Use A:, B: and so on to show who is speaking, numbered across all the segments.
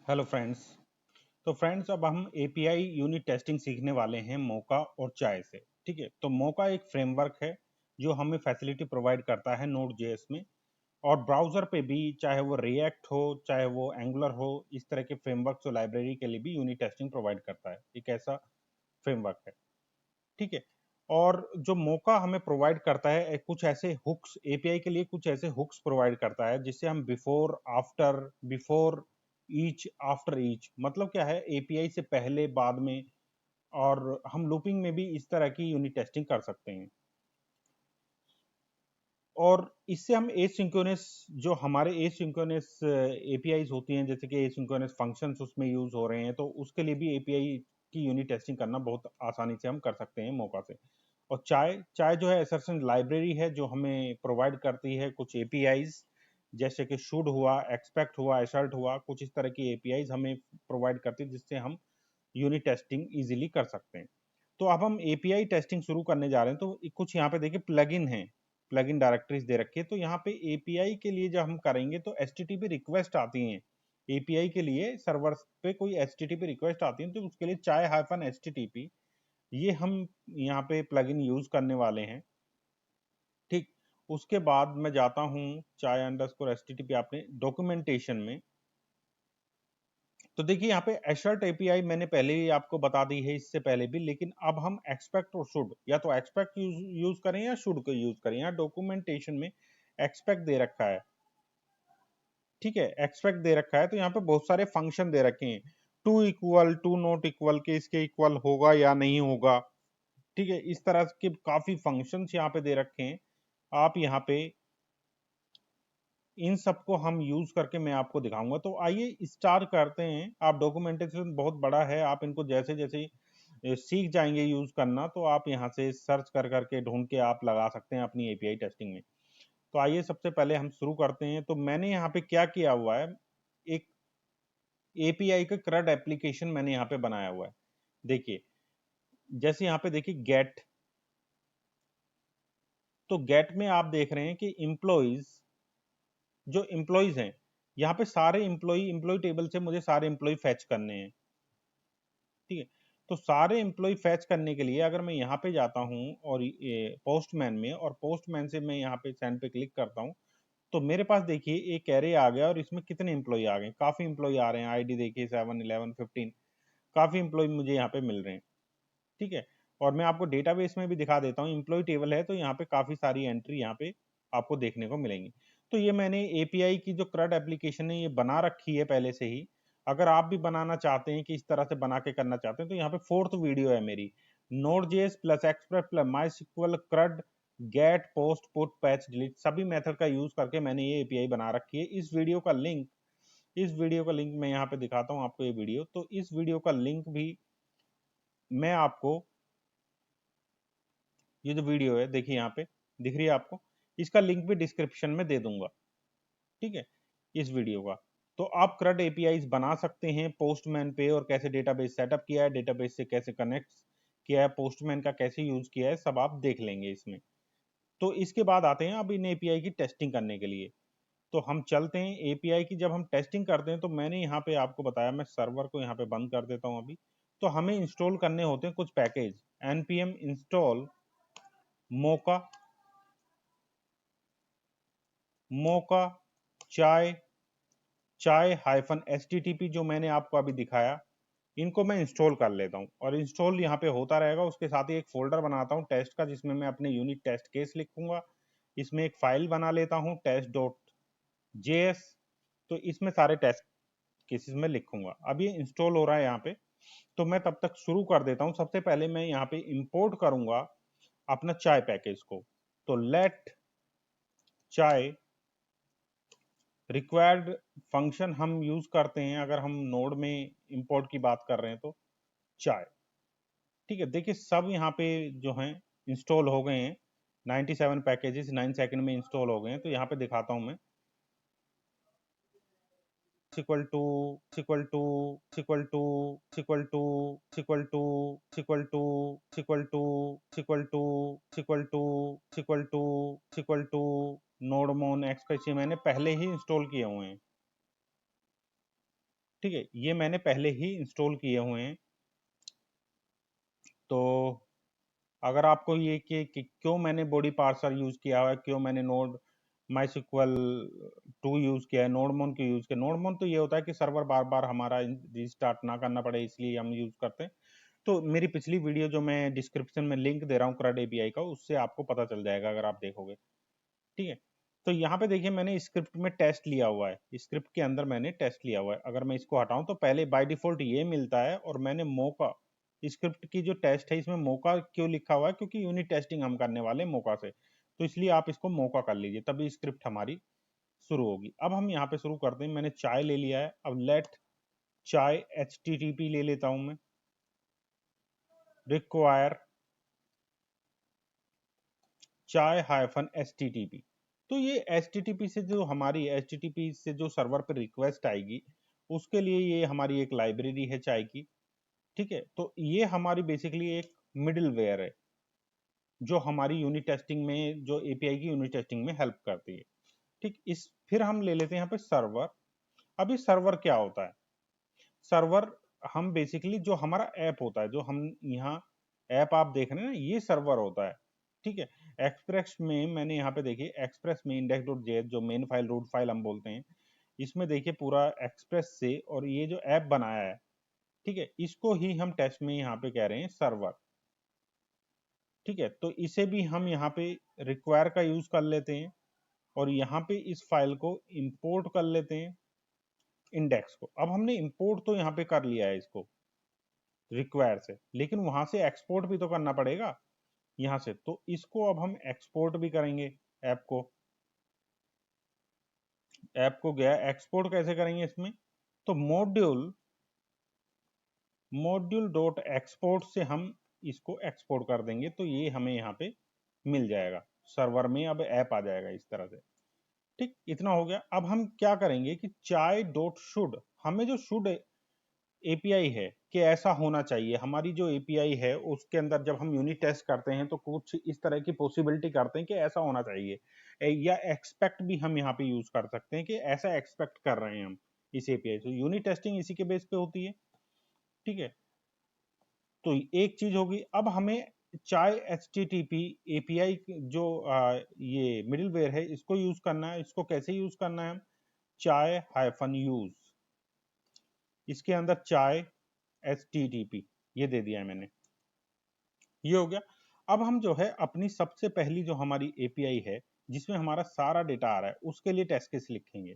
A: Hello friends. तो friends अब हम एपीआई यूनिट टेस्टिंग सीखने वाले हैं मोका और चाय से। ठीक है, तो मोका एक फ्रेमवर्क है जो हमें फैसिलिटी प्रोवाइड करता है नोड जेएस में, और ब्राउज़र पे भी, चाहे वो रिएक्ट हो चाहे वो एंगुलर हो, इस तरह के फ्रेमवर्क और लाइब्रेरी के लिए भी यूनिट टेस्टिंग प्रोवाइड करता है। एक ऐसा फ्रेमवर्क है। ठीक है, और जो मोका हमें प्रोवाइड करता है कुछ ऐसे हुक्स, एपीआई के लिए कुछ ऐसे हुक्स प्रोवाइड करता है जिससे हम before after, before each, after each, मतलब क्या है, एपीआई से पहले बाद में, और हम लूपिंग में भी इस तरह की यूनिट टेस्टिंग कर सकते हैं। और इससे हम एसिंक्रोनस, जो हमारे एसिंक्रोनस एपीआईज होती हैं, जैसे कि एसिंक्रोनस फंक्शंस उसमें यूज हो रहे हैं, तो उसके लिए भी एपीआई की यूनिट टेस्टिंग करना बहुत आसानी से हम कर सकते हैं मौका से। और चाय चाय जो है एसर्शन लाइब्रेरी है जो हमें प्रोवाइड करती है कुछ एपीआईज, जैसे कि शुड हुआ, एक्सपेक्ट हुआ, एसर्ट हुआ, कुछ इस तरह की एपीआईज हमें प्रोवाइड करती है जिससे हम यूनिट टेस्टिंग इजीली कर सकते हैं। तो अब हम एपीआई टेस्टिंग शुरू करने जा रहे हैं। तो कुछ यहाँ पे देखिए प्लगइन है, प्लगइन डायरेक्टरीज दे रखी है। तो यहाँ पे एपीआई के लिए जब हम करेंगे तो एचटीटीपी रिक्वेस्ट आती हैं। एपीआई के लिए सर्वर पे कोई एचटीटीपी रिक्वेस्ट आती है, तो उसके लिए चाय हाइफन एचटीटीपी, ये हम यहाँ पे प्लगइन यूज करने वाले हैं। ठीक, उसके बाद मैं जाता हूँ चाय अंडरस्कोर एचटीटीपी आपने डॉक्यूमेंटेशन में। तो देखिए यहाँ पे एशर्ट एपीआई मैंने पहले ही आपको बता दी है इससे पहले भी, लेकिन अब हम एक्सपेक्ट और शुड, या तो एक्सपेक्ट यूज करें या शुड को यूज करें। यहाँ डॉक्यूमेंटेशन में एक्सपेक्ट दे रखा है। ठीक है, एक्सपेक्ट दे रखा है, तो यहाँ पे बहुत सारे फंक्शन दे रखे हैं। To equal, to not equal के, इसके इक्वल होगा या नहीं होगा। ठीक है, इस तरह के काफी फंक्शंस यहाँ पे दे रखे हैं। आप यहाँ पे इन सबको हम यूज करके मैं आपको दिखाऊंगा। तो आइए स्टार्ट करते हैं। आप डॉक्यूमेंटेशन बहुत बड़ा है, आप इनको जैसे जैसे सीख जाएंगे यूज करना, तो आप यहाँ से सर्च कर करके ढूंढ के आप लगा सकते हैं अपनी एपीआई टेस्टिंग में। तो आइए सबसे पहले हम शुरू करते हैं। तो मैंने यहाँ पे क्या किया हुआ है, एक एपीआई का क्रड एप्लीकेशन मैंने यहाँ पे बनाया हुआ है। देखिए, जैसे यहाँ पे देखिए गेट, तो गेट में आप देख रहे हैं कि इम्प्लॉइज, जो इम्प्लॉइज हैं, यहाँ पे सारे इम्प्लॉय टेबल से मुझे सारे इम्प्लॉय फैच करने हैं। ठीक है, तो सारे इम्प्लॉय फैच करने के लिए अगर मैं यहाँ पे जाता हूँ और पोस्टमैन में, और पोस्टमैन से मैं यहाँ पे सेंड पे क्लिक करता हूँ, तो मेरे पास देखिए एक एरे आ गया और इसमें कितने इम्प्लॉय आ गए, काफी इम्प्लॉय आ रहे हैं। आईडी देखिए 7, 11, 15, काफी इम्प्लॉय मुझे यहाँ पे मिल रहे हैं। ठीक है, और मैं आपको डेटाबेस में भी दिखा देता हूँ। इम्प्लॉय टेबल है तो यहाँ पे काफी सारी एंट्री यहाँ पे आपको देखने को मिलेंगी। तो ये मैंने एपीआई की जो क्रड एप्लीकेशन है ये बना रखी है पहले से ही। अगर आप भी बनाना चाहते हैं कि इस तरह से बना के करना चाहते हैं, तो यहाँ पे फोर्थ वीडियो है मेरी, node JS plus express plus MySQL CRUD get post put patch delete, सभी मेथड का यूज करके मैंने ये एपीआई बना रखी है। इस वीडियो का लिंक मैं यहाँ पे दिखाता हूँ आपको। ये वीडियो, तो इस वीडियो का लिंक भी मैं आपको, ये जो वीडियो है देखिए यहाँ पे दिख रही है आपको, इसका लिंक भी डिस्क्रिप्शन में दे दूंगा। ठीक है, इस वीडियो का। तो आप क्रड एपीआईज बना सकते हैं पोस्टमैन पे, और कैसे डेटाबेस सेटअप किया है, डेटाबेस से कैसे कनेक्ट किया है, पोस्टमैन का कैसे यूज किया है, सब आप देख लेंगे इसमें। तो इसके बाद आते हैं अब इन एपीआई की टेस्टिंग करने के लिए। तो हम चलते हैं एपीआई की, जब हम टेस्टिंग करते हैं तो मैंने यहाँ पे आपको बताया, मैं सर्वर को यहाँ पे बंद कर देता हूँ अभी। तो हमें इंस्टॉल करने होते हैं कुछ पैकेज, npm इंस्टॉल मोका, मोका चाय, चाय हाइफन एचटीटीपी, जो मैंने आपको अभी दिखाया, इनको मैं इंस्टॉल कर लेता हूँ। और इंस्टॉल यहाँ पे होता रहेगा, उसके साथ ही एक फोल्डर बनाता हूँ टेस्ट का, जिसमें मैं अपने यूनिट टेस्ट केस लिखूंगा। इसमें एक फाइल बना लेता हूँ टेस्ट डॉट जेएस, तो इसमें सारे टेस्ट केसेस में लिखूंगा। अब ये इंस्टॉल हो रहा है यहाँ पे, तो मैं तब तक शुरू कर देता हूँ। सबसे पहले मैं यहाँ पे इंपोर्ट करूंगा अपना चाय पैकेज को। तो लेट चाय रिक्वायर्ड फंक्शन हम यूज करते हैं अगर हम नोड में इंपोर्ट की बात कर रहे हैं तो चाय। ठीक है, देखिए सब यहाँ पे जो हैं इंस्टॉल हो गए हैं। 97 पैकेजेस 9 सेकंड में इंस्टॉल हो गए हैं। तो यहाँ पे दिखाता हूँ मैं, equal to equal to equal to equal to equal to equal to equal to equal to equal to equal to equal to nodemon express, मैंने पहले ही इंस्टॉल किए हुए हैं। ठीक है, ये मैंने पहले ही इंस्टॉल किए हुए हैं। तो अगर आपको ये कि क्यों मैंने बॉडी पार्सर यूज किया है, क्यों मैंने नोड माइस्क्ल 2 यूज किया है, नोडमोन क्यों यूज किया, नोडमोन तो ये होता है कि सर्वर बार बार हमारा रिस्टार्ट ना करना पड़े, इसलिए हम यूज करते हैं। तो मेरी पिछली वीडियो जो मैं डिस्क्रिप्शन में लिंक दे रहा हूँ CRUD API का, उससे आपको पता चल जाएगा अगर आप देखोगे। ठीक है, तो यहाँ पे देखिए मैंने स्क्रिप्ट में टेस्ट लिया हुआ है, स्क्रिप्ट के अंदर मैंने टेस्ट लिया हुआ है। अगर मैं इसको हटाऊं तो पहले बाय डिफॉल्ट ये मिलता है, और मैंने मौका स्क्रिप्ट की जो टेस्ट है इसमें मौका क्यों लिखा हुआ है, क्योंकि यूनिट टेस्टिंग हम करने वाले हैं मौका से, तो इसलिए आप इसको मौका कर लीजिए, तभी स्क्रिप्ट हमारी शुरू होगी। अब हम यहाँ पे शुरू करते हैं। मैंने चाय ले लिया है, अब लेट चाय HTTP ले लेता हूं मैं, रिक्वायर चाय -HTTP। तो ये HTTP से जो हमारी HTTP से जो सर्वर पर रिक्वेस्ट आएगी, उसके लिए ये हमारी एक लाइब्रेरी है चाय की। ठीक है, तो ये हमारी बेसिकली एक मिडिलवेयर है जो हमारी यूनिट टेस्टिंग में, जो API की यूनिट टेस्टिंग में हेल्प करती है। ठीक, इस फिर हम ले लेते हैं यहाँ पे सर्वर। अब इस सर्वर क्या होता है? सर्वर हम बेसिकली जो हमारा ऐप होता है, जो हम यहाँ ऐप आप देख रहे हैं ना, ये सर्वर होता है। ठीक है, एक्सप्रेस में मैंने यहाँ पे देखिए, एक्सप्रेस में index.js जो मेन फाइल रूट फाइल हम बोलते हैं, इसमें देखिए पूरा एक्सप्रेस से, और ये जो ऐप बनाया है, ठीक है, इसको ही हम टेस्ट में यहाँ पे कह रहे हैं सर्वर। ठीक है, तो इसे भी हम यहाँ पे रिक्वायर का यूज कर लेते हैं, और यहाँ पे इस फाइल को इंपोर्ट कर लेते हैं, इंडेक्स को। अब हमने इंपोर्ट तो यहाँ पे कर लिया है इसको रिक्वायर से, लेकिन वहां से एक्सपोर्ट भी तो करना पड़ेगा यहाँ से, तो इसको अब हम एक्सपोर्ट भी करेंगे। ऐप को गया एक्सपोर्ट कैसे करेंगे इसमें, तो मॉड्यूल डॉट एक्सपोर्ट से हम इसको एक्सपोर्ट कर देंगे, तो ये हमें यहाँ पे मिल जाएगा सर्वर में, अब ऐप आ जाएगा इस तरह से। ठीक, इतना हो गया। अब हम क्या करेंगे कि चाय डॉट शुड, हमें जो शुड API है कि ऐसा होना चाहिए, हमारी जो API है उसके अंदर जब हम यूनिट टेस्ट करते हैं तो कुछ इस तरह की पॉसिबिलिटी करते हैं कि ऐसा होना चाहिए, या एक्सपेक्ट भी हम यहाँ पे यूज कर सकते हैं कि ऐसा एक्सपेक्ट कर रहे हैं हम इस API से। यूनिट टेस्टिंग इसी के बेस पे होती है। ठीक है, तो एक चीज होगी। अब हमें चाय HTTP API जो ये मिडिलवेयर है, इसको यूज करना है। इसको कैसे यूज करना है? हम चाय -यूज, इसके अंदर चाय HTTP ये दे दिया है मैंने, ये हो गया। अब हम जो है अपनी सबसे पहली जो हमारी API है, जिसमें हमारा सारा डेटा आ रहा है, उसके लिए टेस्ट केस लिखेंगे।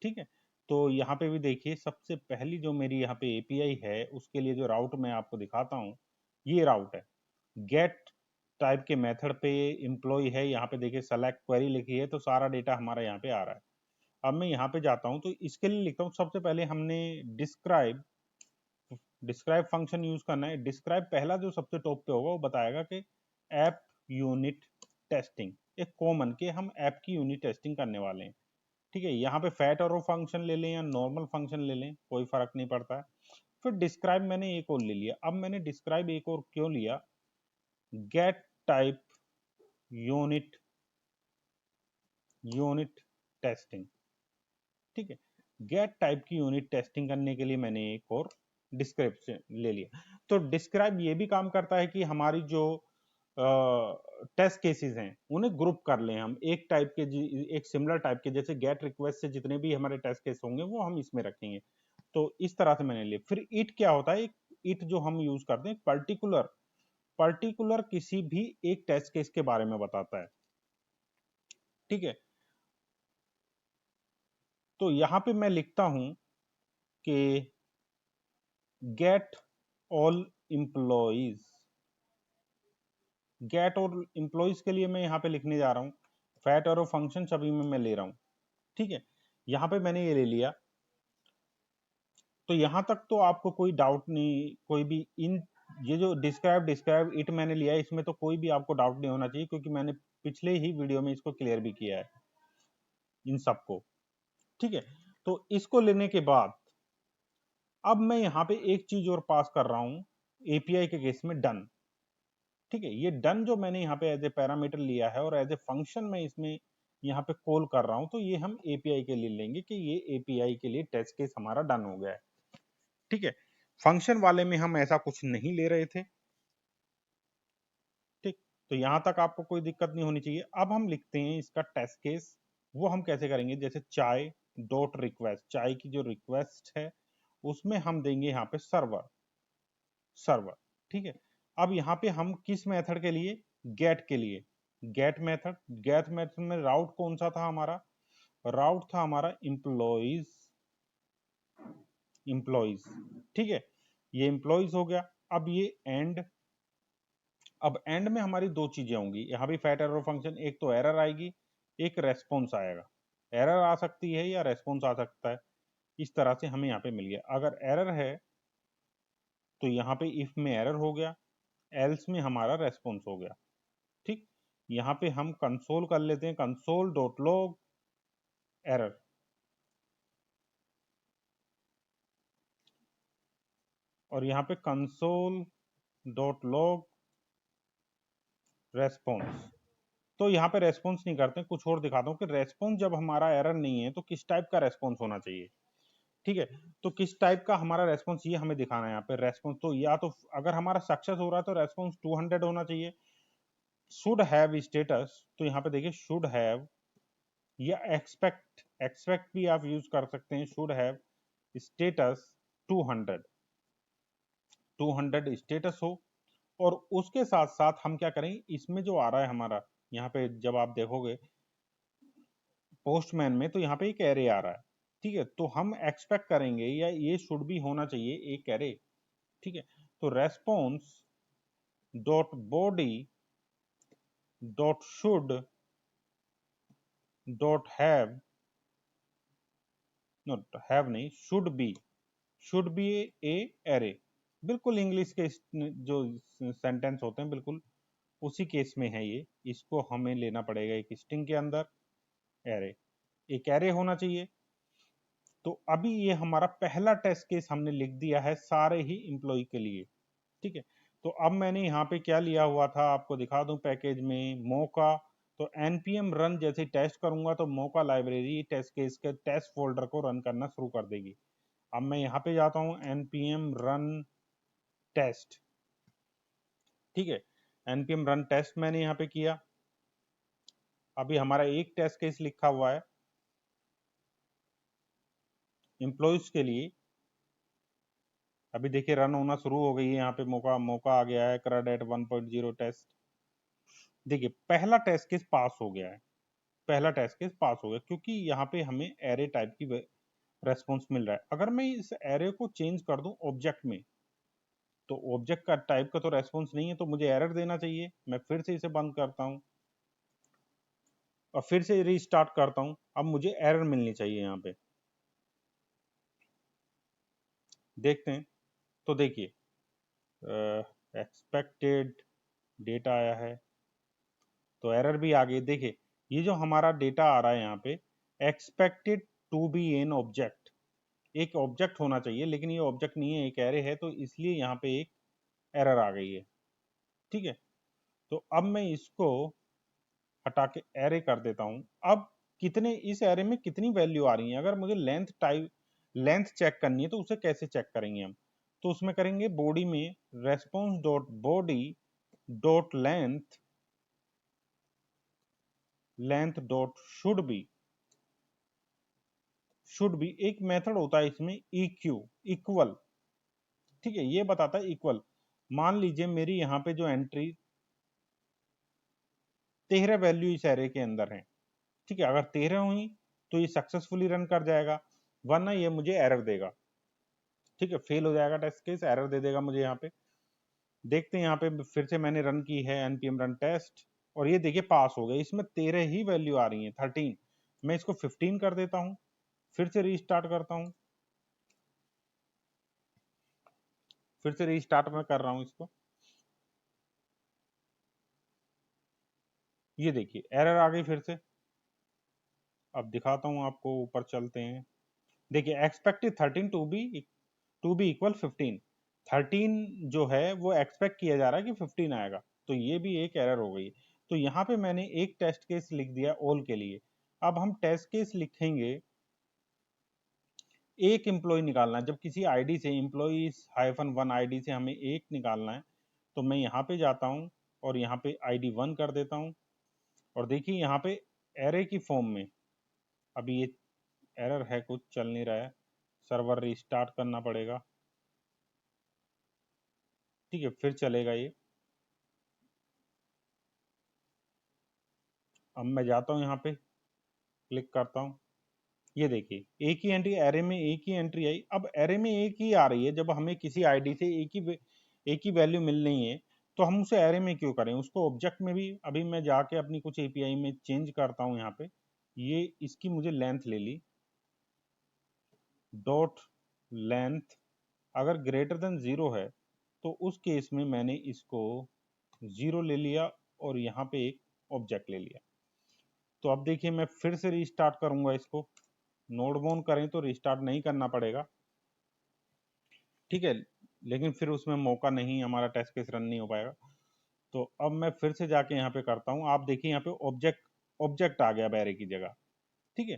A: ठीक है, तो यहाँ पे भी देखिए सबसे पहली जो मेरी यहाँ पे API है, उसके लिए जो राउट मैं आपको दिखाता हूँ, ये राउट है। गेट टाइप के मेथड पे एम्प्लॉय है, यहाँ पे देखिए सेलेक्ट क्वेरी लिखी है, तो सारा डेटा हमारा यहाँ पे आ रहा है। अब मैं यहाँ पे जाता हूँ, तो इसके लिए लिखता हूँ, सबसे पहले हमने डिस्क्राइब फंक्शन यूज करना है। डिस्क्राइब पहला जो सबसे टॉप पे होगा वो बताएगा कि ऐप यूनिट टेस्टिंग, एक कॉमन के हम ऐप की यूनिट टेस्टिंग करने वाले हैं। ठीक है, यहाँ पे फैट और फंक्शन ले लें या नॉर्मल फंक्शन ले लें, कोई फर्क नहीं पड़ता है। फिर डिस्क्राइब मैंने एक और ले लिया। अब मैंने डिस्क्राइब एक और क्यों लिया? Get type unit testing. ठीक है, गेट टाइप की यूनिट टेस्टिंग करने के लिए मैंने एक और डिस्क्रिप्शन ले लिया। तो डिस्क्राइब ये भी काम करता है कि हमारी जो टेस्ट केसेस हैं उन्हें ग्रुप कर लें हम, एक टाइप के, एक सिमिलर टाइप के, जैसे गेट रिक्वेस्ट से जितने भी हमारे टेस्ट केस होंगे वो हम इसमें रखेंगे। तो इस तरह से मैंने लिया। फिर इट क्या होता है? इट जो हम यूज करते हैं, पर्टिकुलर किसी भी एक टेस्ट केस के बारे में बताता है। ठीक है, तो यहां पे मैं लिखता हूं कि गेट ऑल एम्प्लॉइज। गेट और एम्प्लॉइज के लिए मैं यहाँ पे लिखने जा रहा हूँ फैट और फंक्शन, सभी में मैं ले रहा हूँ। ठीक है, यहाँ पे मैंने ये ले लिया। तो यहाँ तक तो आपको कोई डाउट नहीं, कोई भी इन ये जो डिस्क्राइब इट मैंने लिया है, इसमें तो कोई भी आपको डाउट नहीं होना चाहिए, क्योंकि मैंने पिछले ही वीडियो में इसको क्लियर भी किया है इन सबको। ठीक है, तो इसको लेने के बाद अब मैं यहाँ पे एक चीज और पास कर रहा हूँ API के केस में, डन। ठीक है, ये डन जो मैंने यहाँ पे एज ए पैरामीटर लिया है और एज ए फंक्शन में इसमें यहाँ पे कॉल कर रहा हूँ, तो ये हम एपीआई के लिए लेंगे कि ये एपीआई के लिए टेस्ट केस हमारा डन हो गया है। ठीक है, फंक्शन वाले में हम ऐसा कुछ नहीं ले रहे थे। ठीक, तो यहां तक आपको कोई दिक्कत नहीं होनी चाहिए। अब हम लिखते हैं इसका टेस्ट केस। वो हम कैसे करेंगे, जैसे चाय डॉट रिक्वेस्ट, चाय की जो रिक्वेस्ट है उसमें हम देंगे यहाँ पे सर्वर, सर्वर। ठीक है, अब यहाँ पे हम किस मेथड के लिए, गेट के लिए, गेट मेथड, गेट मेथड में राउट कौन सा था हमारा, राउट था हमारा एम्प्लॉइज, एम्प्लॉइज। ठीक है, ये एम्प्लॉइज हो गया। अब ये एंड, अब एंड में हमारी दो चीजें होंगी, यहाँ भी फैट एरर फंक्शन, एक तो एरर आएगी, एक रेस्पॉन्स आएगा। एरर आ सकती है या रेस्पॉन्स आ सकता है, इस तरह से हमें यहाँ पे मिल गया। अगर एरर है तो यहाँ पे इफ में एरर हो गया, एल्स में हमारा रेस्पॉन्स हो गया। ठीक, यहाँ पे हम कंसोल कर लेते हैं, कंसोल डॉट लॉग एरर, और यहाँ पे कंसोल डॉट लॉग रेस्पॉन्स। तो यहाँ पे रेस्पॉन्स नहीं करते, कुछ और दिखाता हूँ कि रेस्पॉन्स जब हमारा एरर नहीं है तो किस टाइप का रेस्पॉन्स होना चाहिए। ठीक है, तो किस टाइप का हमारा रेस्पॉन्स ये हमें दिखाना है यहाँ पे। रेस्पॉन्स तो या तो अगर हमारा सक्सेस हो रहा है तो रेस्पॉन्स 200 होना चाहिए। शुड हैव स्टेटस, तो यहाँ पे देखिए शुड हैव या एक्सपेक्ट, एक्सपेक्ट भी आप यूज कर सकते हैं। शुड हैव स्टेटस 200, 200 स्टेटस हो। और उसके साथ साथ हम क्या करें, इसमें जो आ रहा है हमारा, यहाँ पे जब आप देखोगे पोस्टमैन में, तो यहाँ पे एक एरे आ रहा है। ठीक है, तो हम एक्सपेक्ट करेंगे या ये शुड भी होना चाहिए एक एरे। ठीक है, तो response dot body dot should dot have, not have नहीं, शुड बी ए एरे। बिल्कुल इंग्लिश के जो सेंटेंस होते हैं बिल्कुल उसी केस में है ये। इसको हमें लेना पड़ेगा एक स्ट्रिंग के अंदर एरे, एक एरे होना चाहिए। तो अभी ये हमारा पहला टेस्ट केस हमने लिख दिया है सारे ही एम्प्लॉय के लिए। ठीक है, तो अब मैंने यहाँ पे क्या लिया हुआ था आपको दिखा दूं, पैकेज में मौका, तो npm रन जैसे टेस्ट करूंगा तो मौका लाइब्रेरी टेस्ट केस के टेस्ट फोल्डर को रन करना शुरू कर देगी। अब मैं यहाँ पे जाता हूँ npm रन टेस्ट। ठीक है, npm रन टेस्ट मैंने यहाँ पे किया। अभी हमारा एक टेस्ट केस लिखा हुआ है एम्प्लॉयज के लिए। अभी देखिए रन होना शुरू हो गई है, यहाँ पे मौका, मौका आ गया है क्रेड 1.0 टेस्ट। देखिए पहला टेस्ट केस पास हो गया है, पहला टेस्ट केस पास हो गया क्योंकि यहाँ पे हमें एरे टाइप की रेस्पॉन्स मिल रहा है। अगर मैं इस एरे को चेंज कर दूं ऑब्जेक्ट में, तो ऑब्जेक्ट का टाइप का तो रेस्पॉन्स नहीं है, तो मुझे एरर देना चाहिए। मैं फिर से इसे बंद करता हूं और फिर से रीस्टार्ट करता हूं। अब मुझे एरर मिलनी चाहिए यहाँ पे, देखते हैं। तो देखिए एक्सपेक्टेड डेटा आया है, तो एरर भी आ गई। देखिए ये जो हमारा डेटा आ रहा है यहाँ पे, expected to be an object, एक ऑब्जेक्ट होना चाहिए लेकिन ये ऑब्जेक्ट नहीं है, एक एरे है, तो इसलिए यहाँ पे एक एरर आ गई है। ठीक है, तो अब मैं इसको हटा के एरे कर देता हूं। अब कितने, इस एरे में कितनी वैल्यू आ रही है, अगर मुझे लेंथ टाइप, लेंथ चेक करनी है तो उसे कैसे चेक करेंगे हम, तो उसमें करेंगे बॉडी में response dot body dot length, length dot should be एक मेथड होता है इसमें इक्यू, इक्वल। ठीक है, ये बताता है इक्वल। मान लीजिए मेरी यहाँ पे जो एंट्री 13 वैल्यू इस एरे के अंदर है। ठीक है, अगर 13 हुई तो ये सक्सेसफुली रन कर जाएगा, वरना ये मुझे एरर देगा। ठीक है, फेल हो जाएगा टेस्ट केस, एरर दे देगा मुझे यहाँ पे। देखते हैं यहाँ पे फिर से मैंने रन की है npm रन टेस्ट, और ये देखिए पास हो गया। इसमें 13 ही वैल्यू आ रही है, 13। मैं इसको 15 कर देता हूँ, फिर से रीस्टार्ट करता हूँ, फिर से रीस्टार्ट में कर रहा हूँ इसको। ये देखिए एरर आ गई फिर से। अब दिखाता हूँ आपको, ऊपर चलते हैं। देखिए एक्सपेक्टेड 13 टू बी इक्वल 15, 13 जो है वो एक्सपेक्ट किया जा रहा है कि 15 आएगा, तो ये भी एक एरर हो गई। तो यहाँ पे मैंने एक टेस्ट केस लिख दिया ऑल के लिए, अब हम टेस्ट केस लिखेंगे, एक एम्प्लॉय निकालना है। जब किसी आईडी से employees-1 आईडी से हमें एक निकालना है, तो मैं यहाँ पे जाता हूँ और यहाँ पे आईडी 1 कर देता हूँ। और देखिए यहाँ पे एरे की फॉर्म में, अभी ये एरर है, कुछ चल नहीं रहा है, सर्वर रिस्टार्ट करना पड़ेगा। ठीक है, फिर चलेगा ये। अब मैं जाता हूँ यहाँ पे, क्लिक करता हूँ, ये देखिए एक ही एंट्री, एरे में एक ही एंट्री आई। अब एरे में एक ही आ रही है, जब हमें किसी आईडी से एक ही वैल्यू मिल रही है, तो हम उसे एरे में क्यों करें, उसको ऑब्जेक्ट में भी। अभी मैं जाके अपनी कुछ एपीआई में चेंज करता हूँ यहाँ पे, ये इसकी मुझे लेंथ ले ली, डॉट लेंथ अगर ग्रेटर देन 0 है, तो उस केस में मैंने इसको 0 ले लिया और यहाँ पे एक ऑब्जेक्ट ले लिया। तो अब देखिए मैं फिर से रीस्टार्ट करूंगा इसको, नोड बोन करें तो रीस्टार्ट नहीं करना पड़ेगा, ठीक है, लेकिन फिर उसमें मौका नहीं, हमारा टेस्ट केस रन नहीं हो पाएगा। तो अब मैं फिर से जाके यहाँ पे करता हूँ, आप देखिए यहाँ पे ऑब्जेक्ट आ गया बैरे की जगह, ठीक है।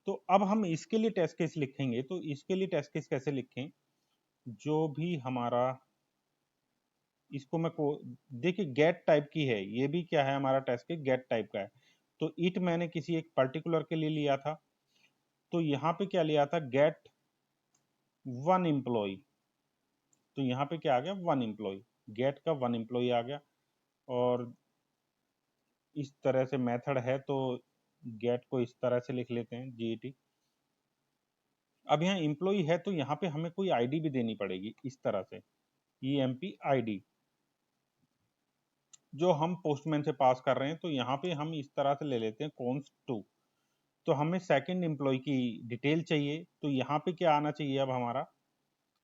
A: तो अब हम इसके लिए टेस्ट केस लिखेंगे, तो इसके लिए टेस्ट केस कैसे लिखें, जो भी हमारा, इसको मैं को देखिए गेट टाइप की है, ये भी क्या है, हमारा टेस्ट केस गेट टाइप का है। तो इट मैंने किसी एक पर्टिकुलर के लिए लिया था, तो यहाँ पे क्या लिया था, गेट 1 एम्प्लॉय। तो यहाँ पे क्या आ गया, 1 एम्प्लॉय, गेट का 1 एम्प्लॉय आ गया। और इस तरह से मेथड है, तो गेट को इस तरह से लिख लेते हैं, GET। अब यहाँ एम्प्लॉय है, तो यहाँ पे हमें कोई आईडी भी देनी पड़ेगी, इस तरह से EMP ID, जो हम पोस्टमैन से पास कर रहे हैं। तो यहाँ पे हम इस तरह से ले लेते हैं const2। तो हमें सेकंड एम्प्लॉय की डिटेल चाहिए, तो यहाँ पे क्या आना चाहिए अब हमारा,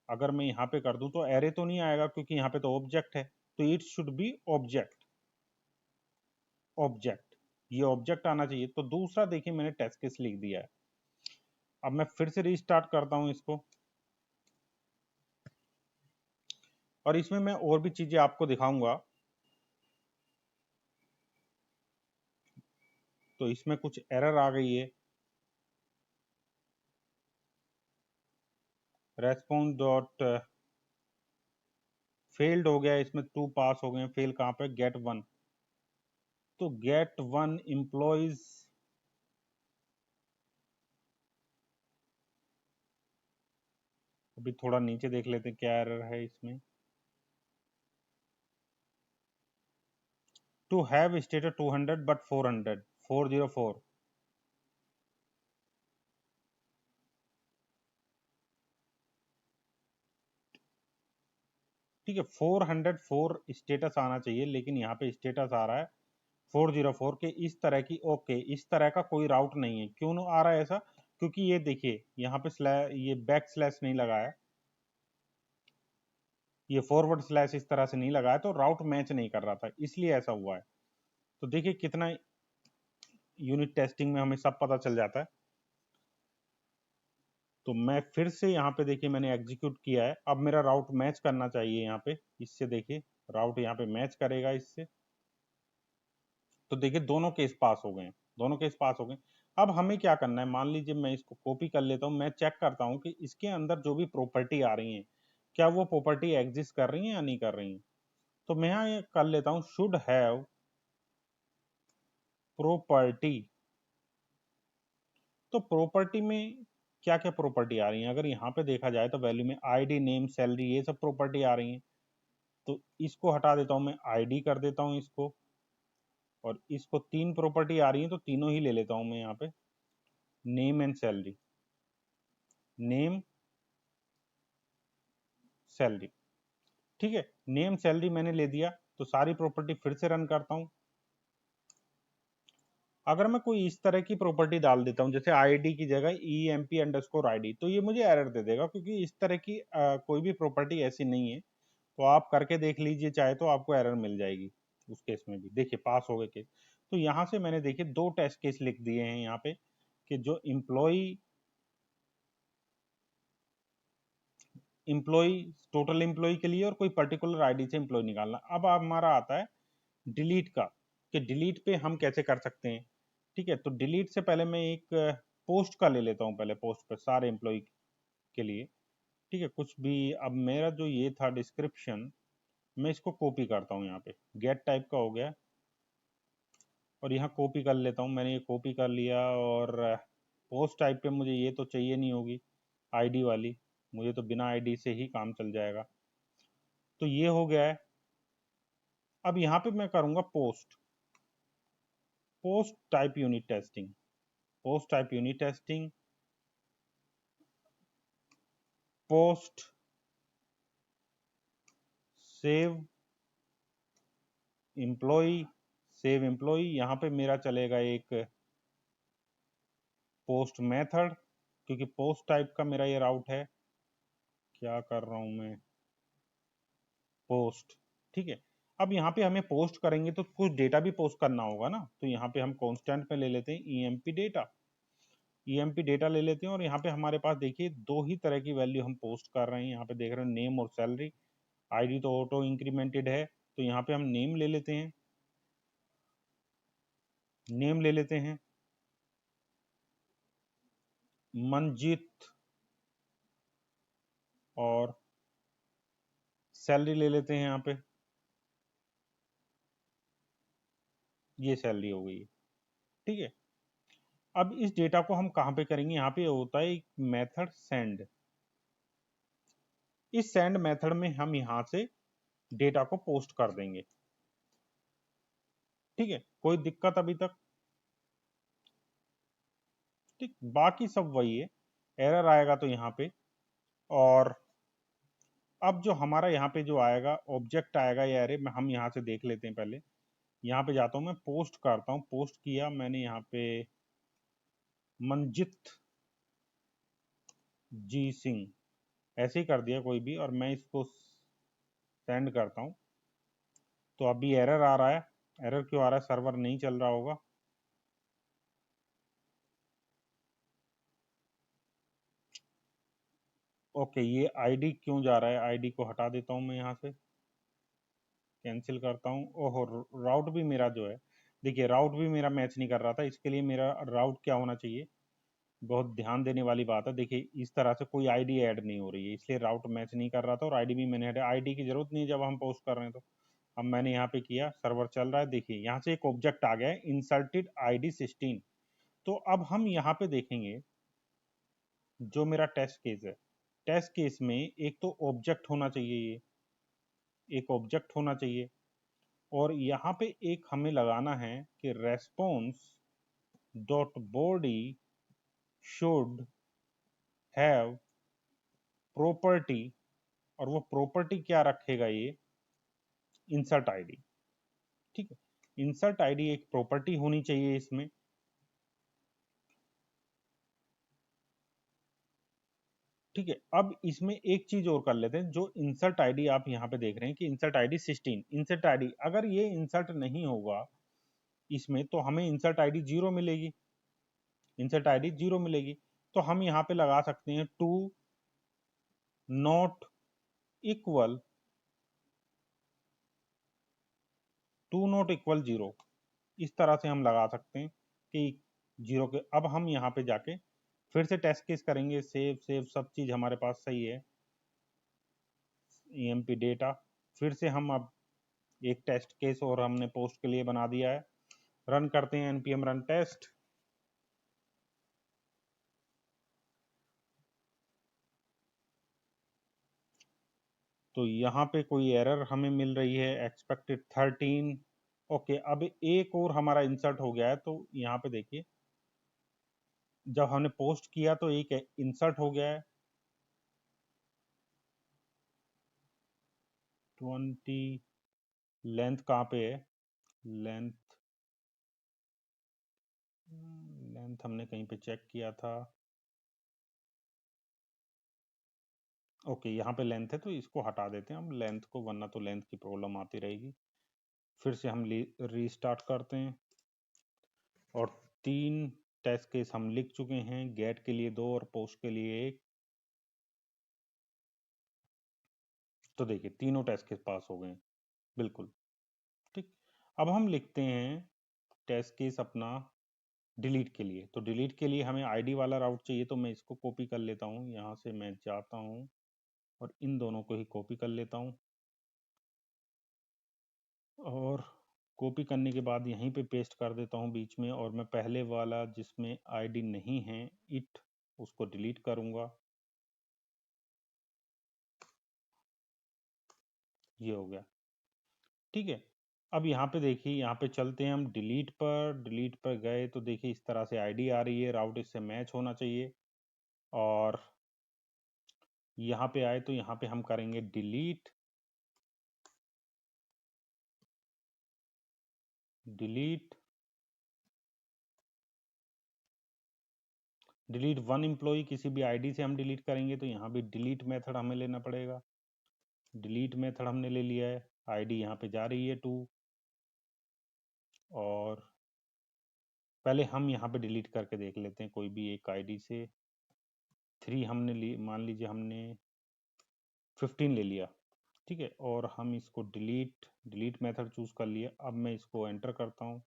A: अगर मैं यहाँ पे कर दूं तो एरे तो नहीं आएगा, क्योंकि यहाँ पे तो ऑब्जेक्ट है, तो it should be object, object, ये ऑब्जेक्ट आना चाहिए। तो दूसरा देखिए मैंने टेस्ट केस लिख दिया है। अब मैं फिर से रीस्टार्ट करता हूं इसको, और इसमें मैं और भी चीजें आपको दिखाऊंगा। तो इसमें कुछ एरर आ गई है, रेस्पॉन्स डॉट फेल्ड हो गया, इसमें 2 पास हो गए, फेल कहाँ पे, गेट 1। तो गेट 1 एम्प्लॉयज, अभी थोड़ा नीचे देख लेते हैं क्या एरर है इसमें। To have status 200 but 400, 404। ठीक है, 404 स्टेटस आना चाहिए, लेकिन यहाँ पे स्टेटस आ रहा है 404 के। इस तरह की, ओके, इस तरह का कोई राउट नहीं है। क्यों आ रहा है ऐसा, क्योंकि ये देखिए यहाँ पे ये बैक स्लैश नहीं लगा है, ये फॉरवर्ड स्लैश इस तरह से नहीं लगा है, तो राउट मैच नहीं कर रहा था, इसलिए ऐसा हुआ है। तो देखिए कितना यूनिट टेस्टिंग में हमें सब पता चल जाता है। तो मैं फिर से यहाँ पे देखिए मैंने एग्जीक्यूट किया है, अब मेरा राउट मैच करना चाहिए यहाँ पे, इससे देखिए राउट यहाँ पे मैच करेगा इससे। तो देखिए दोनों केस पास हो गए, दोनों केस पास हो गए। अब हमें क्या करना है, मान लीजिए मैं इसको कॉपी कर लेता हूँ, मैं चेक करता हूँ कि इसके अंदर जो भी प्रॉपर्टी आ रही है, क्या वो प्रॉपर्टी एग्जिस्ट कर रही है या नहीं कर रही है। तो मैं यहाँ ये कर लेता हूँ, शुड हैव प्रॉपर्टी। तो प्रॉपर्टी में क्या क्या प्रॉपर्टी आ रही है, अगर यहाँ पे देखा जाए तो वैल्यू में आईडी, नेम, सैलरी, ये सब प्रॉपर्टी आ रही है। तो इसको हटा देता हूँ, मैं आईडी कर देता हूँ इसको, और इसको 3 प्रॉपर्टी आ रही है, तो तीनों ही ले लेता हूँ मैं यहाँ पे, name and salary, name salary. ठीक है, नेम सैलरी मैंने ले दिया, तो सारी प्रॉपर्टी फिर से रन करता हूं। अगर मैं कोई इस तरह की प्रॉपर्टी डाल देता हूं, जैसे आईडी की जगह EMP_ID, तो ये मुझे एरर दे देगा, क्योंकि इस तरह की कोई भी प्रॉपर्टी ऐसी नहीं है। तो आप करके देख लीजिए, चाहे तो आपको एरर मिल जाएगी उस केस में भी। देखिए पास हो गए केस। तो यहां से मैंने देखिए 2 टेस्ट केस लिख दिए हैं यहाँ पे, कि जो इम्प्लॉय टोटल इम्प्लॉय के लिए, और कोई पर्टिकुलर आईडी से इम्प्लॉय निकालना। अब हमारा आता है डिलीट का, कि डिलीट पे हम कैसे कर सकते हैं। ठीक है, तो डिलीट से पहले मैं एक पोस्ट का ले लेता हूँ, पहले पोस्ट पर सारे एम्प्लॉय के लिए। ठीक है, कुछ भी, अब मेरा जो ये था डिस्क्रिप्शन, मैं इसको कॉपी करता हूँ, यहाँ पे गेट टाइप का हो गया और यहाँ कॉपी कर लेता हूँ। मैंने ये कॉपी कर लिया और पोस्ट टाइप पे मुझे ये तो चाहिए नहीं होगी आईडी वाली, मुझे तो बिना आईडी से ही काम चल जाएगा। तो ये हो गया है। अब यहाँ पे मैं करूँगा post, post type unit testing, post type unit testing, post save employ, save employ. यहाँ पे मेरा चलेगा एक पोस्ट मेथड, क्योंकि पोस्ट टाइप का मेरा ये राउट है। क्या कर रहा हूं मैं, पोस्ट। ठीक है, अब यहाँ पे हमें पोस्ट करेंगे तो कुछ डेटा भी पोस्ट करना होगा ना, तो यहाँ पे हम कांस्टेंट में ले लेते हैं ईएमपी डेटा, ईएमपी डेटा ले लेते हैं। और यहाँ पे हमारे पास देखिए दो ही तरह की वैल्यू हम पोस्ट कर रहे हैं। यहाँ पे देख रहे हैं नेम और सैलरी, आईडी तो ऑटो इंक्रीमेंटेड है, तो यहाँ पे हम नेम ले लेते हैं, नेम ले लेते हैं मनजीत, और सैलरी ले लेते हैं यहाँ पे, ये सैलरी हो गई। ठीक है, अब इस डेटा को हम कहाँ पे करेंगे, यहाँ पे होता है एक मेथड सेंड। इस सेंड मेथड में हम यहाँ से डेटा को पोस्ट कर देंगे। ठीक है, कोई दिक्कत अभी तक? ठीक, बाकी सब वही है, एरर आएगा तो यहाँ पे। और अब जो हमारा यहाँ पे जो आएगा ऑब्जेक्ट आएगा या अरे, हम यहाँ से देख लेते हैं पहले। यहाँ पे जाता हूँ, मैं पोस्ट करता हूँ, पोस्ट किया मैंने यहाँ पे मनजित जी सिंह ऐसे ही कर दिया कोई भी, और मैं इसको सेंड करता हूँ। तो अभी एरर आ रहा है, एरर क्यों आ रहा है, सर्वर नहीं चल रहा होगा। ओके, ये आईडी क्यों जा रहा है, आईडी को हटा देता हूँ मैं यहाँ से, कैंसिल करता हूँ। ओहो, राउट भी मेरा जो है, देखिए राउट भी मेरा मैच नहीं कर रहा था। इसके लिए मेरा राउट क्या होना चाहिए, बहुत ध्यान देने वाली बात है। देखिए इस तरह से कोई आईडी ऐड नहीं हो रही है, इसलिए राउट मैच नहीं कर रहा था, और आईडी भी मैंने आईडी की जरूरत नहीं है जब हम पोस्ट कर रहे हैं। तो अब मैंने यहाँ पे किया, सर्वर चल रहा है। देखिए यहाँ से एक ऑब्जेक्ट आ गया है इंसर्टेड आईडी 16। तो अब हम यहाँ पे देखेंगे जो मेरा टेस्ट केस है, टेस्ट केस में एक तो ऑब्जेक्ट होना चाहिए, ये एक ऑब्जेक्ट होना चाहिए। और यहाँ पे एक हमें लगाना है कि response dot body should have property, और वो प्रॉपर्टी क्या रखेगा, ये इंसर्ट आईडी। ठीक है, इंसर्ट आईडी एक प्रॉपर्टी होनी चाहिए इसमें। ठीक है, अब इसमें एक चीज और कर लेते हैं, जो इंसर्ट आईडी आप यहाँ पे देख रहे हैं कि इंसर्ट आईडी 16, इंसर्ट आईडी अगर ये इंसर्ट नहीं होगा इसमें, तो हमें इंसर्ट आईडी 0 मिलेगी, इंसर्ट आईडी 0 मिलेगी। तो हम यहाँ पे लगा सकते हैं to not equal, to not equal 0, इस तरह से हम लगा सकते हैं कि 0 के। अब हम यहाँ पे जाके फिर से टेस्ट केस करेंगे, सेव सेव सब चीज हमारे पास सही है, ईएमपी डेटा। फिर से हम अब एक टेस्ट केस और हमने पोस्ट के लिए बना दिया है, रन करते हैं npm रन टेस्ट। तो यहाँ पे कोई एरर हमें मिल रही है, एक्सपेक्टेड 13। ओके, अब एक और हमारा इंसर्ट हो गया है, तो यहाँ पे देखिए जब हमने पोस्ट किया तो एक इंसर्ट हो गया है 20। लेंथ कहाँ पे है, लेंथ, लेंथ हमने कहीं पे चेक किया था। ओके, यहाँ पे लेंथ है तो इसको हटा देते हैं हम लेंथ को, वरना तो लेंथ की प्रॉब्लम आती रहेगी। फिर से हम रीस्टार्ट करते हैं, और 3 टेस्ट केस हम लिख चुके हैं, गेट के लिए 2 और पोस्ट के लिए 1। तो देखिए तीनों टेस्ट केस पास हो गए हैं, बिल्कुल। ठीक, अब हम लिखते हैं टेस्ट केस अपना डिलीट के लिए। तो डिलीट के लिए हमें आईडी वाला राउट चाहिए, तो मैं इसको कॉपी कर लेता हूँ, यहाँ से मैं जाता हूँ और इन दोनों को ही कॉपी कर लेता हूँ, और कॉपी करने के बाद यहीं पे पेस्ट कर देता हूँ बीच में, और मैं पहले वाला जिसमें आईडी नहीं है इट, उसको डिलीट करूँगा। ये हो गया, ठीक है। अब यहाँ पे देखिए, यहाँ पे चलते हैं हम डिलीट पर। डिलीट पर गए तो देखिए इस तरह से आईडी आ रही है, राउट इससे मैच होना चाहिए। और यहाँ पे आए तो यहाँ पे हम करेंगे delete, delete, delete one employ. किसी भी आईडी से हम डिलीट करेंगे तो यहाँ भी डिलीट मेथड हमें लेना पड़ेगा। डिलीट मेथड हमने ले लिया है, आईडी यहाँ पे जा रही है 2, और पहले हम यहाँ पे डिलीट करके देख लेते हैं कोई भी एक आईडी से। 3 हमने ली, मान लीजिए हमने 15 ले लिया, ठीक है। और हम इसको डिलीट, डिलीट मेथड चूज कर लिया। अब मैं इसको एंटर करता हूँ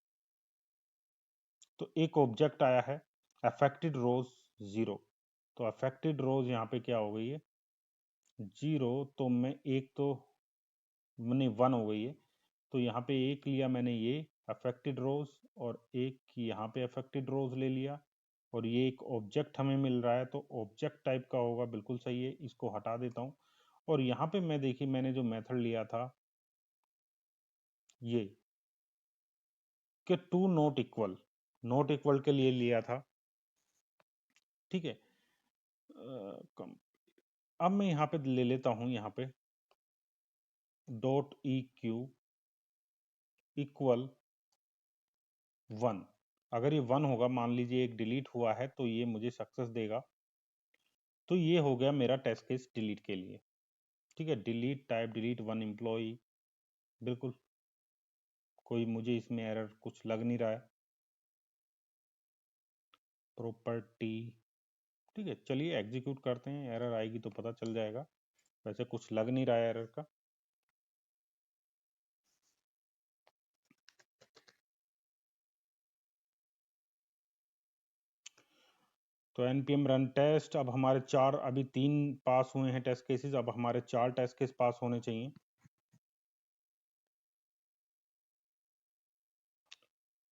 A: तो एक ऑब्जेक्ट आया है अफेक्टेड रोज 0। तो अफेक्टेड रोज यहाँ पे क्या हो गई है 0, तो मैं एक तो मैंने 1 हो गई है, तो यहाँ पे एक लिया मैंने ये अफेक्टेड रोज, और एक यहाँ पे अफेक्टेड रोज ले लिया, और ये एक ऑब्जेक्ट हमें मिल रहा है, तो ऑब्जेक्ट टाइप का होगा, बिल्कुल सही है। इसको हटा देता हूँ, और यहाँ पे मैं देखिए मैंने जो मेथड लिया था ये कि टू नॉट इक्वल के लिए लिया था, ठीक है। अब मैं यहाँ पे ले लेता हूँ, यहाँ पे डॉट ई क्यू इक्वल 1। अगर ये 1 होगा, मान लीजिए एक डिलीट हुआ है, तो ये मुझे सक्सेस देगा। तो ये हो गया मेरा टेस्ट केस डिलीट के लिए, ठीक है। Delete type delete one employ, बिल्कुल कोई मुझे इसमें एरर कुछ लग नहीं रहा है। प्रॉपर्टी, ठीक है, चलिए एग्जीक्यूट करते हैं, एरर आएगी तो पता चल जाएगा। वैसे कुछ लग नहीं रहा है एरर का। तो npm रन टेस्ट, अब हमारे 4, अभी 3 पास हुए हैं टेस्ट केसेस, अब हमारे 4 टेस्ट केस पास होने चाहिए।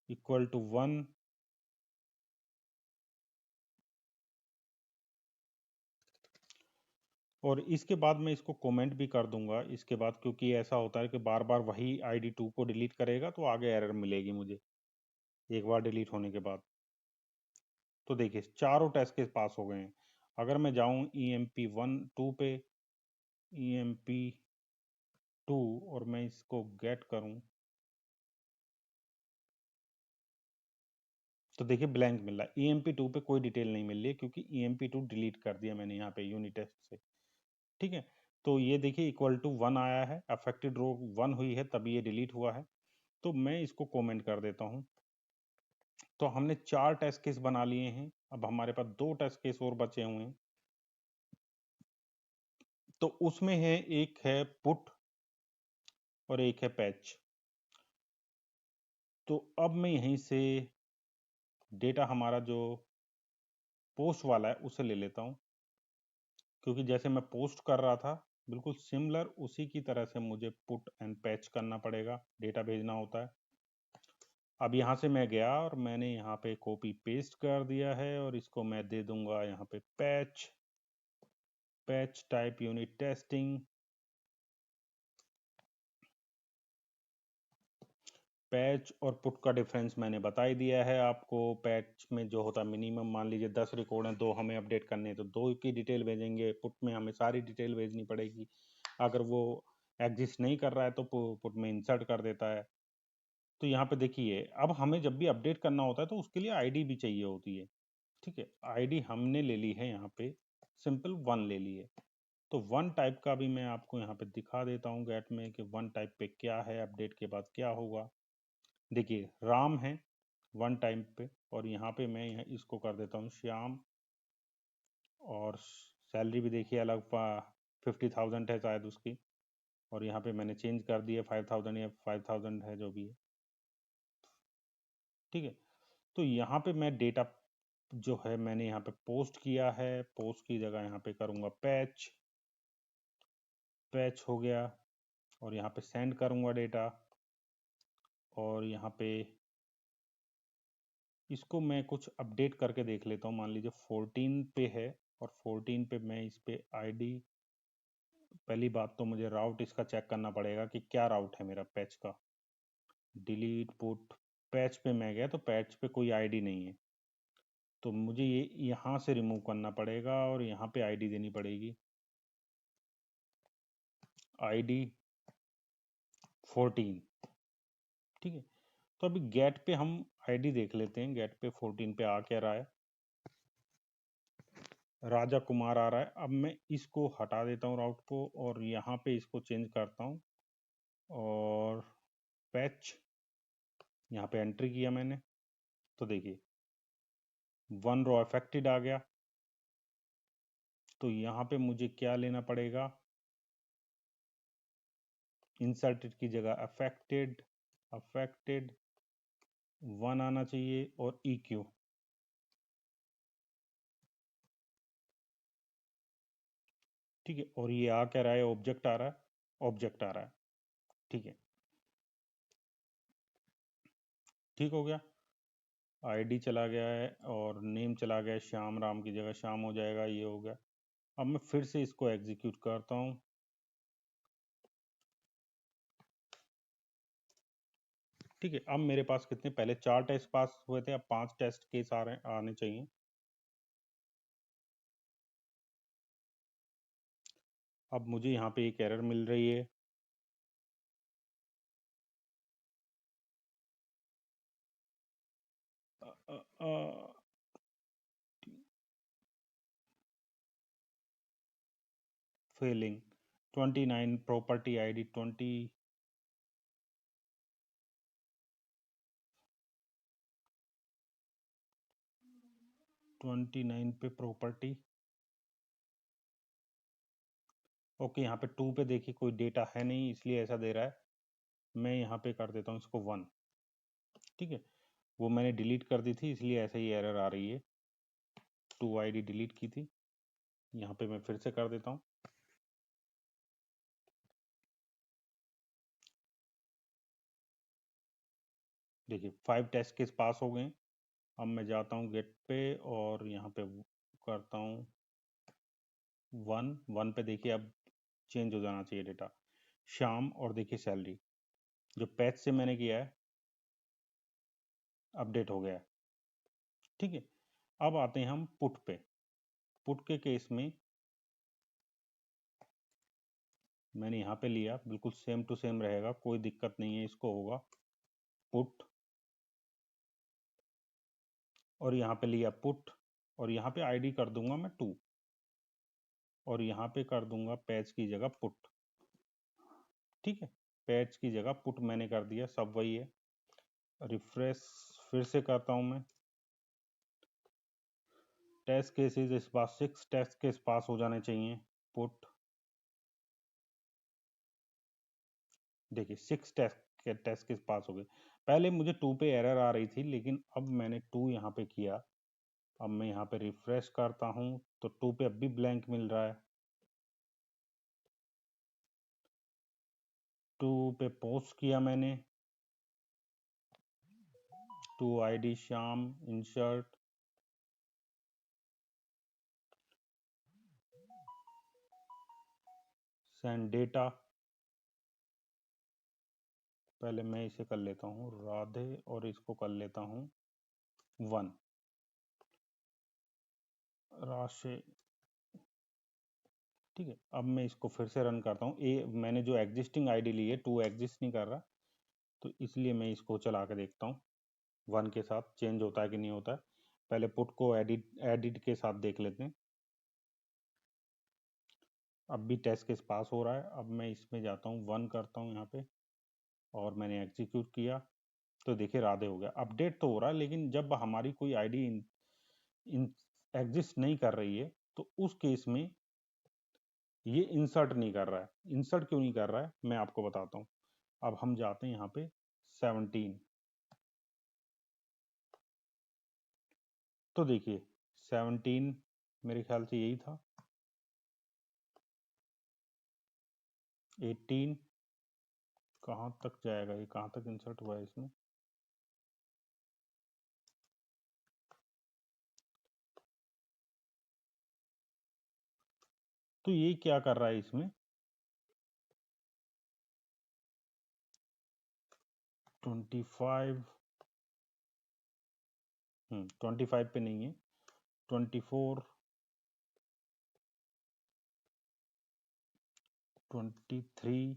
A: इक्वल टू 1, और इसके बाद मैं इसको कमेंट भी कर दूंगा इसके बाद, क्योंकि ऐसा होता है कि बार बार वही आईडी 2 को डिलीट करेगा तो आगे एरर मिलेगी मुझे एक बार डिलीट होने के बाद। तो देखिए चारों टेस्ट केस पास हो गए हैं। अगर मैं जाऊं EMP2 पे, EMP2, और मैं इसको गेट करूं तो देखिए ब्लैंक मिल रहा है। EMP2 पे कोई डिटेल नहीं मिल रही है, क्योंकि EMP2 डिलीट कर दिया मैंने यहाँ पे यूनिट टेस्ट से, ठीक है। तो ये देखिए इक्वल टू 1 आया है, अफेक्टेड रो 1 हुई है तभी ये डिलीट हुआ है। तो मैं इसको कमेंट कर देता हूँ। तो हमने 4 टेस्ट केस बना लिए हैं, अब हमारे पास 2 टेस्ट केस और बचे हुए हैं। तो उसमें है, एक है पुट और एक है पैच। तो अब मैं यहीं से डेटा हमारा जो पोस्ट वाला है उसे ले लेता हूँ, क्योंकि जैसे मैं पोस्ट कर रहा था बिल्कुल सिमिलर उसी की तरह से मुझे पुट एंड पैच करना पड़ेगा, डेटा भेजना होता है। अब यहाँ से मैं गया और मैंने यहाँ पे कॉपी पेस्ट कर दिया है, और इसको मैं दे दूंगा यहाँ पे patch, patch type unit testing. Patch और पुट का डिफरेंस मैंने बता ही दिया है आपको। पैच में जो होता है मिनिमम, मान लीजिए 10 रिकॉर्ड हैं, 2 हमें अपडेट करने हैं तो 2 की डिटेल भेजेंगे। पुट में हमें सारी डिटेल भेजनी पड़ेगी, अगर वो एग्जिस्ट नहीं कर रहा है तो पुट में इंसर्ट कर देता है। तो यहाँ पे देखिए अब हमें जब भी अपडेट करना होता है तो उसके लिए आईडी भी चाहिए होती है, ठीक है। आईडी हमने ले ली है यहाँ पे सिंपल 1 ले ली है। तो 1 टाइप का भी मैं आपको यहाँ पे दिखा देता हूँ गेट में कि 1 टाइप पे क्या है, अपडेट के बाद क्या होगा। देखिए राम है 1 टाइम पे, और यहाँ पे मैं इसको कर देता हूँ श्याम, और सैलरी भी देखिए अलग 50,000 है शायद उसकी, और यहाँ पे मैंने चेंज कर दिया 5,000 या 5,000 है जो भी है, ठीक है। तो यहाँ पे मैं डेटा जो है मैंने यहाँ पे पोस्ट किया है, पोस्ट की जगह यहाँ पे करूँगा पैच, पैच हो गया, और यहाँ पे सेंड करूँगा डेटा, और यहाँ पे इसको मैं कुछ अपडेट करके देख लेता हूँ। मान लीजिए 14 पे है, और 14 पे मैं इस पे आईडी, पहली बात तो मुझे राउट इसका चेक करना पड़ेगा कि क्या राउट है मेरा पैच का। डिलीट पुट, पैच पे मैं गया तो पैच पे कोई आईडी नहीं है, तो मुझे ये यहाँ से रिमूव करना पड़ेगा और यहाँ पे आईडी देनी पड़ेगी, आईडी 14। ठीक है, तो अभी गेट पे हम आईडी देख लेते हैं, गेट पे 14 पे आ क्या रहा है, राजा कुमार आ रहा है। अब मैं इसको हटा देता हूँ राउट को, और यहाँ पे इसको चेंज करता हूँ, और पैच यहाँ पे एंट्री किया मैंने, तो देखिए 1 रो अफेक्टेड आ गया। तो यहाँ पे मुझे क्या लेना पड़ेगा, इंसर्टेड की जगह अफेक्टेड, अफेक्टेड 1 आना चाहिए, और EQ। ठीक है, और ये आ क्या रहा है, ऑब्जेक्ट आ रहा है, ऑब्जेक्ट आ रहा है। ठीक है, ठीक हो गया, आईडी चला गया है और नेम चला गया है, श्याम राम की जगह श्याम हो जाएगा, ये हो गया। अब मैं फिर से इसको एग्जीक्यूट करता हूँ। ठीक है, अब मेरे पास कितने, पहले 4 टेस्ट पास हुए थे, अब 5 टेस्ट केस आ रहे आने चाहिए। अब मुझे यहाँ पे एक एरर मिल रही है, फेलिंग 29 प्रॉपर्टी आईडी 29 पे प्रॉपर्टी। ओके, यहाँ पे 2 पे देखिए कोई डेटा है नहीं, इसलिए ऐसा दे रहा है। मैं यहाँ पे कर देता हूँ इसको 1। ठीक है, वो मैंने डिलीट कर दी थी, इसलिए ऐसे ही एरर आ रही है, 2 आईडी डिलीट की थी। यहाँ पे मैं फिर से कर देता हूँ। देखिए 5 टेस्ट केस पास हो गए। अब मैं जाता हूँ गेट पे, और यहाँ पे करता हूँ 1 पे, देखिए अब चेंज हो जाना चाहिए डेटा, शाम, और देखिए सैलरी जो पैच से मैंने किया है अपडेट हो गया है। ठीक है, अब आते हैं हम पुट पे। पुट के केस में मैंने यहाँ पे लिया, बिल्कुल सेम टू सेम रहेगा, कोई दिक्कत नहीं है, इसको होगा पुट, और यहाँ पे लिया पुट, और यहाँ पे आईडी कर दूंगा मैं 2, और यहाँ पे कर दूंगा पैच की जगह पुट। ठीक है, पैच की जगह पुट मैंने कर दिया, सब वही है। रिफ्रेश फिर से करता हूँ मैं, टेस्ट केसेस इस बार 6 टेस्ट केस पास हो जाने चाहिए। पुट, देखिए 6 टेस्ट केस पास हो गए। पहले मुझे 2 पे एरर आ रही थी, लेकिन अब मैंने 2 यहाँ पे किया। अब मैं यहाँ पे रिफ्रेश करता हूँ तो 2 पे अब भी ब्लैंक मिल रहा है। 2 पे पोस्ट किया मैंने, 2 ID Shyam, insert, send data. पहले मैं इसे कर लेता हूँ राधे, और इसको कर लेता हूँ 1 राशि। ठीक है, अब मैं इसको फिर से रन करता हूँ। मैंने जो एग्जिस्टिंग आईडी ली है 2 एग्जिस्ट नहीं कर रहा, तो इसलिए मैं इसको चला के देखता हूँ 1 के साथ चेंज होता है कि नहीं होता है। पहले पुट को एडिट के साथ देख लेते हैं। अब भी टेस्ट केस पास हो रहा है। अब मैं इसमें जाता हूँ 1 करता हूँ यहाँ पे, और मैंने एग्जीक्यूट किया, तो देखिए राधे हो गया। अपडेट तो हो रहा है, लेकिन जब हमारी कोई आईडी एग्जिस्ट नहीं कर रही है, तो उस केस में ये इंसर्ट नहीं कर रहा है। इंसर्ट क्यों नहीं कर रहा है, मैं आपको बताता हूँ। अब हम जाते हैं यहाँ पे 17, तो देखिए 17 मेरे ख्याल से यही था, 18 कहाँ तक जाएगा, ये कहाँ तक इंसर्ट हुआ है इसमें, तो ये क्या कर रहा है इसमें, 25, 25 पे नहीं है, 24, 23,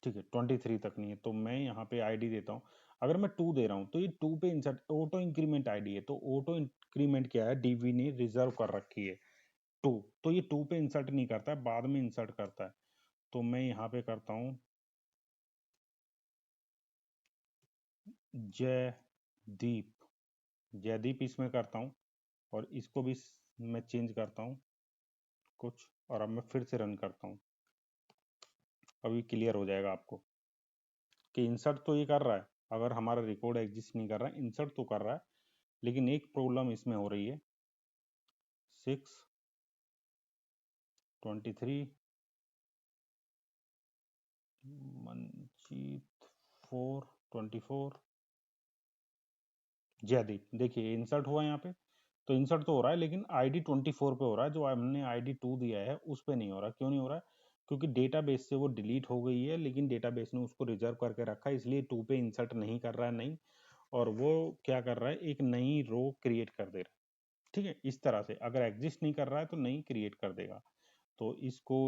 A: ठीक है 23 तक नहीं है, तो मैं यहाँ पे आईडी देता हूँ। अगर मैं 2 दे रहा हूँ तो ये 2 पे इंसर्ट ऑटो इंक्रीमेंट आईडी है, तो ऑटो इंक्रीमेंट क्या है, डीवी ने रिजर्व कर रखी है 2, तो ये 2 पे इंसर्ट नहीं करता है, बाद में इंसर्ट करता है। तो मैं यहाँ पे करता हूँ जयदीप, जयदीप इसमें करता हूँ, और इसको भी मैं चेंज करता हूँ कुछ, और अब मैं फिर से रन करता हूँ। अभी क्लियर हो जाएगा आपको कि इंसर्ट तो ये कर रहा है, अगर हमारा रिकॉर्ड एग्जिस्ट नहीं कर रहा है, इंसर्ट तो कर रहा है, लेकिन एक प्रॉब्लम इसमें हो रही है, 6, 23, मंजीत 4, 24, जयदीप, देखिए इंसर्ट हुआ यहाँ पे, तो इंसर्ट तो हो रहा है, लेकिन आईडी 24 पे हो रहा है, जो हमने आईडी 2 दिया है उस पे नहीं हो रहा। क्यों नहीं हो रहा है, क्योंकि डेटाबेस से वो डिलीट हो गई है, लेकिन डेटाबेस ने उसको रिजर्व करके रखा है, इसलिए 2 पे इंसर्ट नहीं कर रहा है, नहीं, और वो क्या कर रहा है, एक नई रो क्रिएट कर दे रहा है। ठीक है, इस तरह से अगर एग्जिस्ट नहीं कर रहा है तो नई क्रिएट कर देगा। तो इसको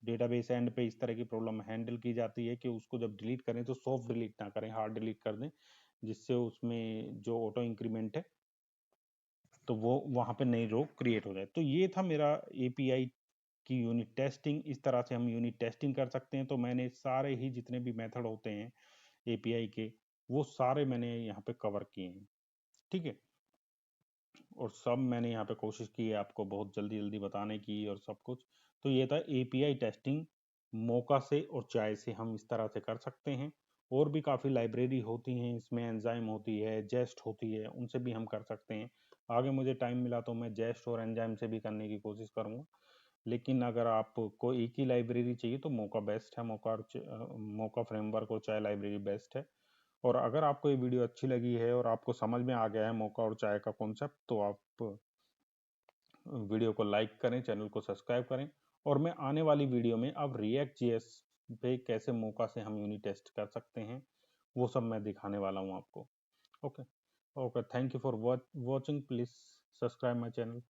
A: डेटाबेस एंड पे इस तरह की प्रॉब्लम हैंडल की जाती है कि उसको जब डिलीट करें तो सॉफ्ट डिलीट ना करें, हार्ड डिलीट कर दें, जिससे उसमें जो ऑटो इंक्रीमेंट है तो वो वहाँ पे नई रो क्रिएट हो जाए। तो ये था मेरा एपीआई की यूनिट टेस्टिंग, इस तरह से हम यूनिट टेस्टिंग कर सकते हैं। तो मैंने सारे ही जितने भी मेथड होते हैं एपीआई के, वो सारे मैंने यहाँ पे कवर किए हैं। ठीक है, और सब मैंने यहाँ पे कोशिश की है आपको बहुत जल्दी जल्दी बताने की और सब कुछ। तो ये था एपीआई टेस्टिंग, मौका से और चाय से हम इस तरह से कर सकते हैं। और भी काफ़ी लाइब्रेरी होती हैं इसमें, एंजाइम होती है, जेस्ट होती है, उनसे भी हम कर सकते हैं। आगे मुझे टाइम मिला तो मैं जेस्ट और एंजाइम से भी करने की कोशिश करूँगा, लेकिन अगर आपको एक ही लाइब्रेरी चाहिए तो मौका बेस्ट है, मौका फ्रेमवर्क और चाय लाइब्रेरी बेस्ट है। और अगर आपको ये वीडियो अच्छी लगी है और आपको समझ में आ गया है मौका और चाय का कॉन्सेप्ट, तो आप वीडियो को लाइक करें, चैनल को सब्सक्राइब करें, और मैं आने वाली वीडियो में अब रिएक्ट जेएस पे कैसे मौका से हम यूनिट टेस्ट कर सकते हैं वो सब मैं दिखाने वाला हूँ आपको। Okay, okay, thank you for watching, please subscribe my channel.